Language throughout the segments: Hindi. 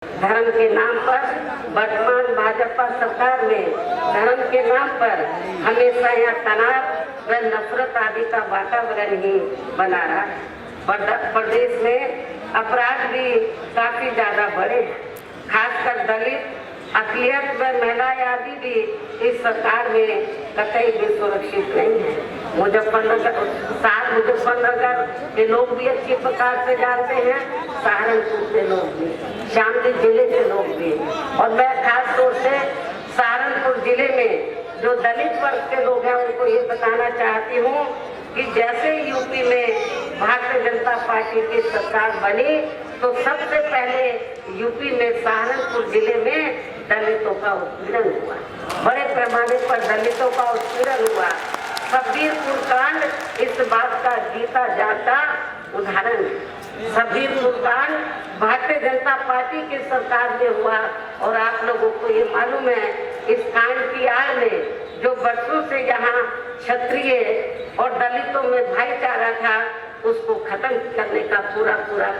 धर्म के नाम पर वर्तमान भाजपा सरकार में धर्म के नाम पर हमेशा यहाँ तनाव व नफरत आदि का वातावरण ही बना रहा है। प्रदेश में अपराध भी काफी ज्यादा बढ़े, खासकर दलित, अकलियत व महिलाएं आदि भी इस सरकार में कतई भी सुरक्षित नहीं है। मुजफ्फरनगर के लोग भी अच्छी प्रकार से जानते हैं, सहारनपुर के लोग भी, शामली जिले के लोग भी, और मैं खास तौर से सहारनपुर जिले में जो दलित वर्ग के लोग हैं उनको ये बताना चाहती हूँ कि जैसे यूपी में भारतीय जनता पार्टी की सरकार बनी तो सबसे पहले यूपी में सहारनपुर जिले में दलितों का उत्पीड़न हुआ, बड़े पैमाने पर दलितों का उत्पीड़न हुआ। सबीरपुर कांड इस बात का जीता जाता उदाहरण है। सबीरपुर कांड भारतीय जनता पार्टी की सरकार में हुआ और आप लोगों को ये मालूम है इस कांड की आड़ में जो वर्षों से यहाँ क्षत्रिय और दलितों में भाईचारा था उसको खत्म करने का पूरा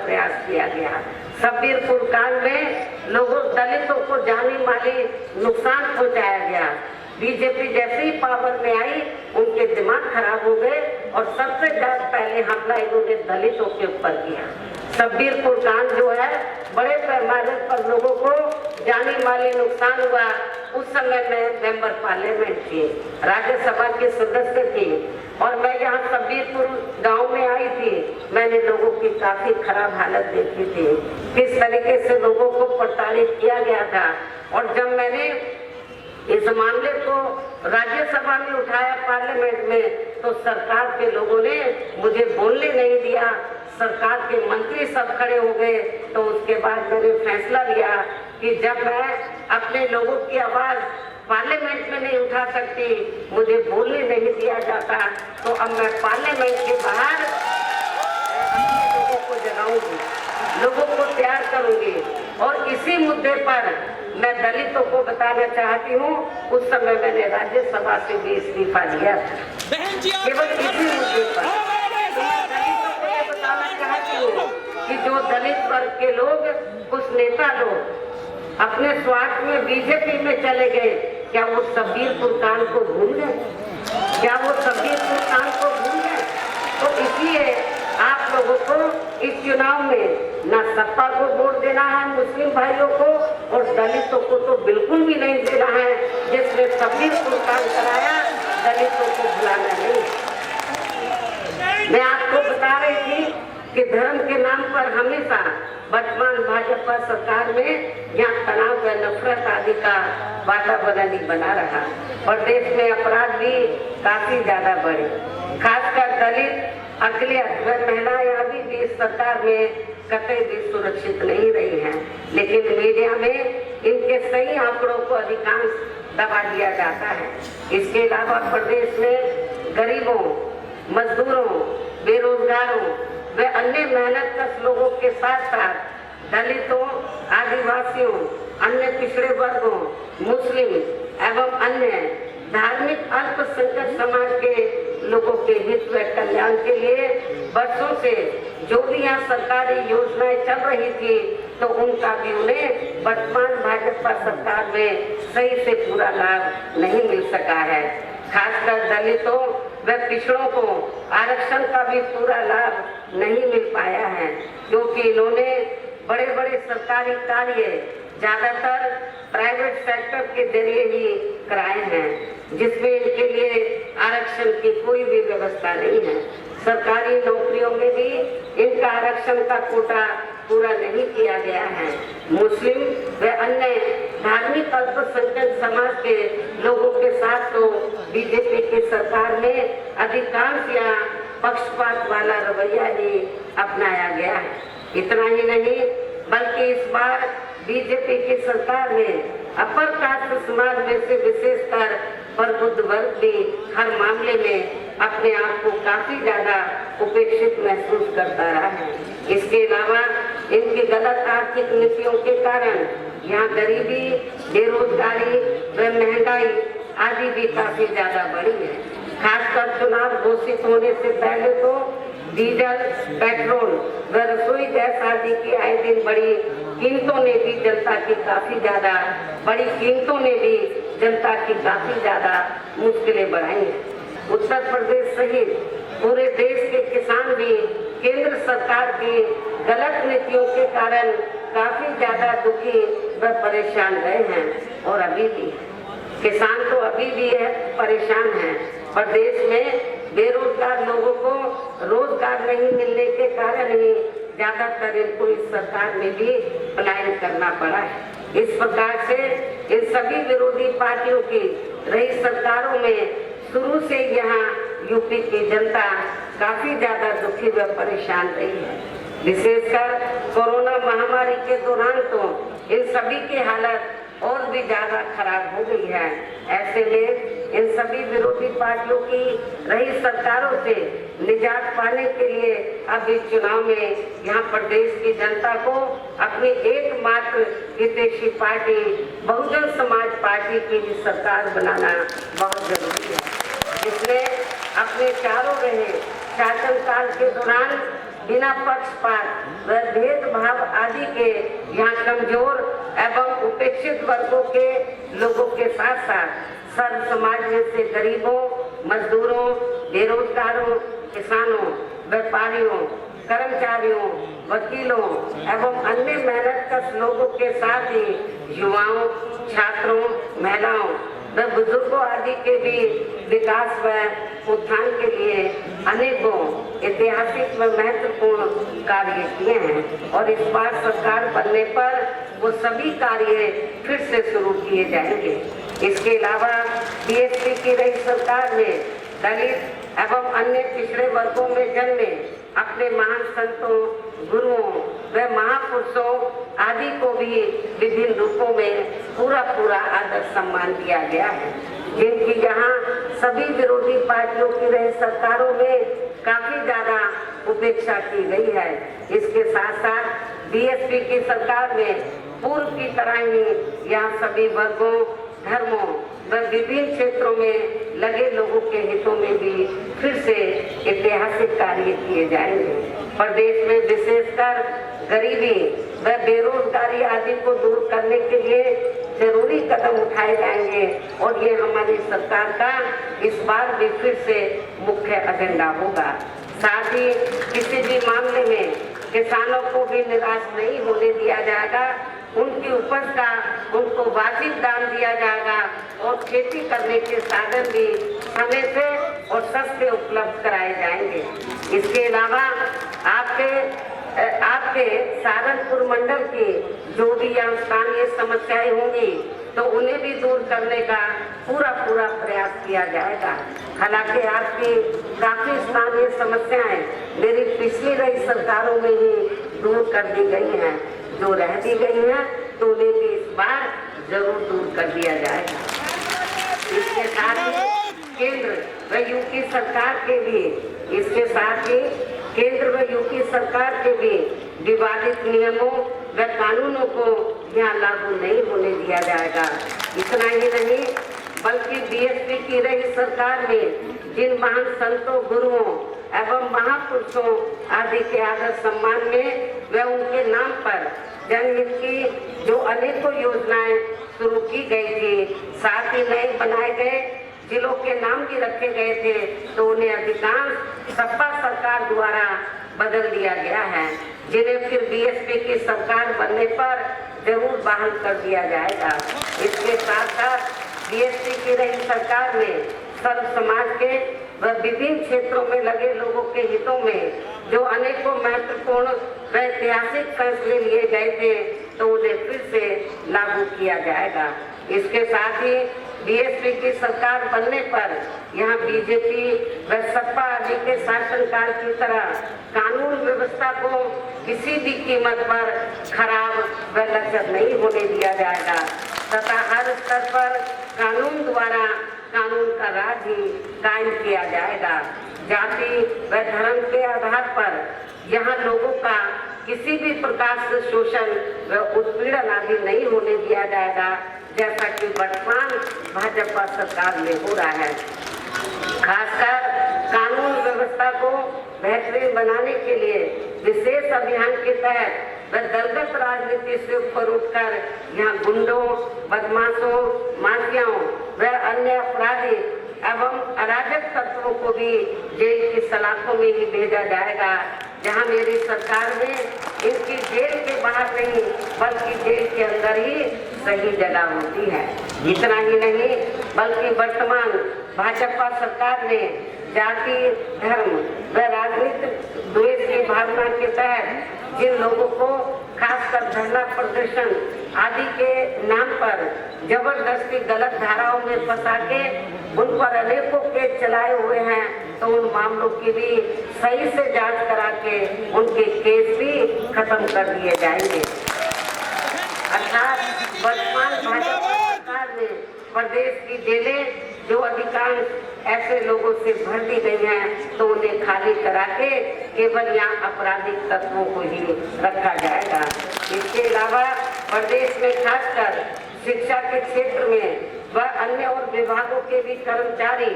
प्रयास किया गया। सबीरपुर कांड में लोगों दलितों को जानी माली नुकसान पहुंचाया गया। बीजेपी जैसे ही पावर में आई उनके दिमाग खराब हो गए और सबसे ज्यादा पहले हमला इन्होंने दलितों के ऊपर किया। सबीरपुर कांड जो है बड़े पैमाने पर लोगों को जानी माली नुकसान हुआ। उस समय मैं मेंबर पार्लियामेंट थी, राज्यसभा के सदस्य थी और मैं यहाँ सबीरपुर गांव में आई थी। मैंने लोगों की काफी खराब हालत देखी थी, किस तरीके से लोगों को प्रताड़ित किया गया था। और जब मैंने इस मामले को राज्यसभा में उठाया पार्लियामेंट में तो सरकार के लोगों ने मुझे बोलने नहीं दिया। सरकार के मंत्री सब खड़े हो गए तो उसके बाद मैंने फैसला लिया कि जब मैं अपने लोगों की आवाज पार्लियामेंट में नहीं उठा सकती, मुझे बोलने नहीं दिया जाता, तो अब मैं पार्लियामेंट के बाहर लोगों को जगाऊंगी, लोगों को तैयार करूंगी। और इसी मुद्दे पर मैं दलितों को बताना चाहती हूँ, उस समय मैंने राज्यसभा से भी इस्तीफा दिया था केवल इसी मुद्दे पर। तो मैं दलितों को ये बताना चाहती हूँ कि जो दलित वर्ग के लोग, कुछ नेता लोग अपने स्वार्थ में बीजेपी में चले गए, क्या वो सबीरपुर कांड को भूल गए? क्या वो सबीरपुर कांड को भूल गए? तो इसलिए आप लोगों को इस चुनाव में ना सत्ता को वोट देना है मुस्लिम भाइयों को, और दलितों को तो बिल्कुल भी नहीं देना है। जिसने सबीरपुर कांड कराया दलितों को भुलाना नहीं। मैं आपको बता रही थी कि धर्म के नाम पर हमेशा वर्तमान भाजपा सरकार में यहाँ तनाव व नफरत आदि का वातावरण ही बना रहा और देश में अपराध भी काफी ज्यादा बढ़े, खासकर दलित, अकलियत व महिलाएं आदि भी इस सरकार में कतई भी सुरक्षित नहीं रही हैं। लेकिन मीडिया में इनके सही आंकड़ों को अधिकांश दबा दिया जाता है। इसके अलावा प्रदेश में गरीबों, मजदूरों, बेरोजगारों व अन्य मेहनतकश लोगों के साथ साथ दलितों, आदिवासियों, अन्य पिछड़े वर्गों, मुस्लिम एवं अन्य धार्मिक अल्पसंख्यक समाज के लोगों के हित व कल्याण के लिए वर्षों से जो भी यहाँ सरकारी योजनाएं चल रही थी तो उनका भी उन्हें वर्तमान भाजपा सरकार में सही से पूरा लाभ नहीं मिल सका है। खासकर दलितों व पिछड़ों को आरक्षण का भी पूरा लाभ नहीं मिल पाया है, क्योंकि इन्होंने बड़े बड़े सरकारी कार्य ज्यादातर प्राइवेट सेक्टर के जरिए ही कराए हैं, जिसमें इनके लिए आरक्षण की कोई भी व्यवस्था नहीं है। सरकारी नौकरियों में भी इनका आरक्षण का कोटा पूरा नहीं किया गया है। मुस्लिम व अन्य धार्मिक अल्पसंख्यक समाज के लोगों के साथ तो बीजेपी की सरकार में अधिकांश या पक्षपात वाला रवैया ही अपनाया गया है। इतना ही नहीं बल्कि इस बार बीजेपी की सरकार में अपर कास्ट समाज में से विशेषकर प्रबुद्ध वर्ग भी हर मामले में अपने आप को काफी ज्यादा उपेक्षित महसूस करता रहा है। इसके अलावा इनकी गलत आर्थिक नीतियों के कारण यहाँ गरीबी, बेरोजगारी व महंगाई आदि भी काफी ज्यादा बढ़ी है। खासकर चुनाव घोषित होने से पहले तो डीजल, पेट्रोल व रसोई गैस आदि की आए दिन बड़ी कीमतों ने भी जनता की काफी ज्यादा बड़ी कीमतों ने भी जनता की काफी ज्यादा मुश्किलें बढ़ाई हैं। उत्तर प्रदेश सहित पूरे देश के किसान भी केंद्र सरकार की गलत नीतियों के कारण काफी ज्यादा दुखी व परेशान रहे हैं और अभी भी किसान तो अभी भी है परेशान हैं। पर देश में बेरोजगार लोगों को रोजगार नहीं मिलने के कारण ही ज्यादातर इनको इस सरकार में भी पलायन करना पड़ा है। इस प्रकार से इन सभी विरोधी पार्टियों की रही सरकारों में शुरू से यहाँ यूपी की जनता काफी ज्यादा दुखी व परेशान रही है। विशेषकर कोरोना महामारी के दौरान तो इन सभी की हालत और भी ज्यादा खराब हो गई है। ऐसे में इन सभी विरोधी पार्टियों की रही सरकारों से निजात पाने के लिए अब इस चुनाव में यहाँ प्रदेश की जनता को अपनी एकमात्र हितैषी पार्टी बहुजन समाज पार्टी की भी सरकार बनाना बहुत जरूरी है, जिसने अपने चारों रहे शासनकाल के दौरान बिना पक्षपात व भेदभाव आदि के यहाँ कमजोर एवं उपेक्षित वर्गों के लोगों के साथ साथ सर्व समाज में से गरीबों, मजदूरों, बेरोजगारों, किसानों, व्यापारियों, कर्मचारियों, वकीलों एवं अन्य मेहनतकश लोगों के साथ ही युवाओं, छात्रों, महिलाओं व बुजुर्गों आदि के भी विकास व उत्थान के लिए अनेकों ऐतिहासिक व महत्वपूर्ण कार्य किए हैं और इस बार सरकार बनने पर वो सभी कार्य फिर से शुरू किए जाएंगे। इसके अलावा बीएसपी की रही सरकार ने दलित एवं अन्य पिछड़े वर्गों में जन्मे अपने महान संतों, गुरुओं व महापुरुषों आदि को भी विभिन्न रूपों में पूरा आदर सम्मान दिया गया है, जिनकी यहाँ सभी विरोधी पार्टियों की रही सरकारों में काफी ज्यादा उपेक्षा की गई है। इसके साथ साथ बीएसपी की सरकार में पूर्व की तरह ही यहाँ सभी वर्गों, धर्मों व विभिन्न क्षेत्रों में लगे लोगों के हितों में भी फिर से ऐतिहासिक कार्य किए जाएंगे। प्रदेश में विशेषकर गरीबी व बेरोजगारी आदि को दूर करने के लिए जरूरी कदम उठाए जाएंगे और ये हमारी सरकार का इस बार भी फिर से मुख्य एजेंडा होगा। साथ ही किसी भी मामले में किसानों को भी निराश नहीं होने दिया जाएगा, उनकी उपज का उनको वाजिब दाम दिया जाएगा और खेती करने के साधन भी समय से और सस्ते उपलब्ध कराए जाएंगे। इसके अलावा आपके सहारनपुर मंडल की जो भी यहाँ स्थानीय समस्याएं होंगी तो उन्हें भी दूर करने का पूरा प्रयास किया जाएगा। हालांकि आपकी काफी स्थानीय समस्याएं मेरी पिछली रही सरकारों में ही दूर कर दी गई हैं, जो रह दी गई हैं तो उन्हें भी इस बार जरूर दूर कर दिया जाएगा। इसके साथ ही केंद्र व यूपी सरकार के भी विवादित नियमों व कानूनों को यहाँ लागू नहीं होने दिया जाएगा। इतना ही नहीं बल्कि बीएसपी की रही सरकार में जिन महान संतों, गुरुओं एवं महापुरुषों आदि के आदर सम्मान में व उनके नाम पर जनहित की जो अनेकों योजनाएं शुरू की गई थी, साथ ही नए बनाए गए जिलों के नाम भी रखे गए थे, तो उन्हें अधिकांश सपा सरकार द्वारा बदल दिया गया है, जिन्हें फिर बीएसपी की सरकार बनने पर जरूर बहाल कर दिया जाएगा। इसके साथ साथ बीएसपी की रही सरकार में सर्व समाज के व विभिन्न क्षेत्रों में लगे लोगों के हितों में जो अनेकों महत्वपूर्ण व ऐतिहासिक फैसले लिए गए थे, तो उन्हें फिर से लागू किया जाएगा। इसके साथ ही बीएसपी की सरकार बनने पर यहाँ बीजेपी व सपा आदि के शासनकाल की तरह कानून व्यवस्था को किसी भी कीमत पर खराब व लचर नहीं होने दिया जाएगा तथा हर स्तर पर कानून द्वारा कानून का राज ही कायम किया जाएगा। जाति व धर्म के आधार पर यहाँ लोगों का किसी भी प्रकार से शोषण व उत्पीड़न आदि नहीं होने दिया जाएगा, जैसा कि वर्तमान भाजपा सरकार में हो रहा है। खासकर कानून व्यवस्था को बेहतरीन बनाने के लिए विशेष अभियान के तहत व दलगत राजनीति से ऊपर उठकर यहाँ गुंडों, बदमाशों, माफियाओं व अन्य अपराधी एवं अराजक तत्वों को भी जेल की सलाखों में ही भेजा जाएगा, जहां मेरी सरकार में इनकी जेल के बाहर नहीं बल्कि जेल के अंदर ही सही जगह होती है। इतना ही नहीं बल्कि वर्तमान भाजपा सरकार ने जाति, धर्म व राजनीतिक द्वेष की भावना के तहत जिन लोगों को खासकर धरना प्रदर्शन आदि के नाम पर जबरदस्ती गलत धाराओं में फंसा के उन पर अनेकों केस चलाए हुए हैं, तो उन मामलों की भी सही से जांच करा के उनके केस भी खत्म कर दिए जाएंगे। अर्थात वर्तमान भाजपा सरकार ने प्रदेश की जेलें जो अधिकांश ऐसे लोगों से भर दी गई हैं, तो उन्हें खाली करा के केवल यहाँ आपराधिक तत्वों को ही रखा जाएगा। इसके अलावा प्रदेश में खासकर शिक्षा के क्षेत्र में व अन्य और विभागों के भी कर्मचारी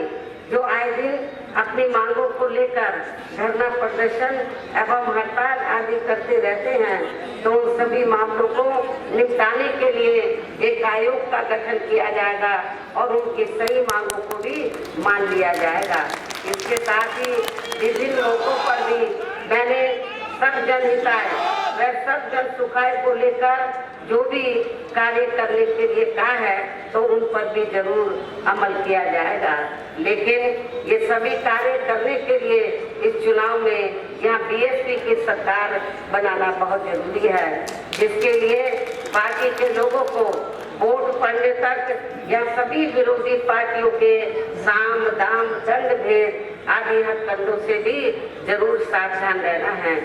जो आए दिन अपनी मांगों को लेकर धरना प्रदर्शन एवं हड़ताल आदि करते रहते हैं, तो उन सभी मामलों को निपटाने के लिए एक आयोग का गठन किया जाएगा और उनकी सही मांगों को भी मान लिया जाएगा। इसके साथ ही विभिन्न मौकों पर भी मैंने सब जन हिताय व सब जन सुखाय को लेकर जो भी कार्य करने के लिए कहा है, तो उन पर भी जरूर अमल किया जाएगा। लेकिन ये सभी कार्य करने के लिए इस चुनाव में यहाँ बीएसपी की सरकार बनाना बहुत जरूरी है, जिसके लिए पार्टी के लोगों को वोट पड़ने तक या सभी विरोधी पार्टियों के साम, दाम, दंड भेद आदि हथकंडों से भी जरूर सावधान रहना है।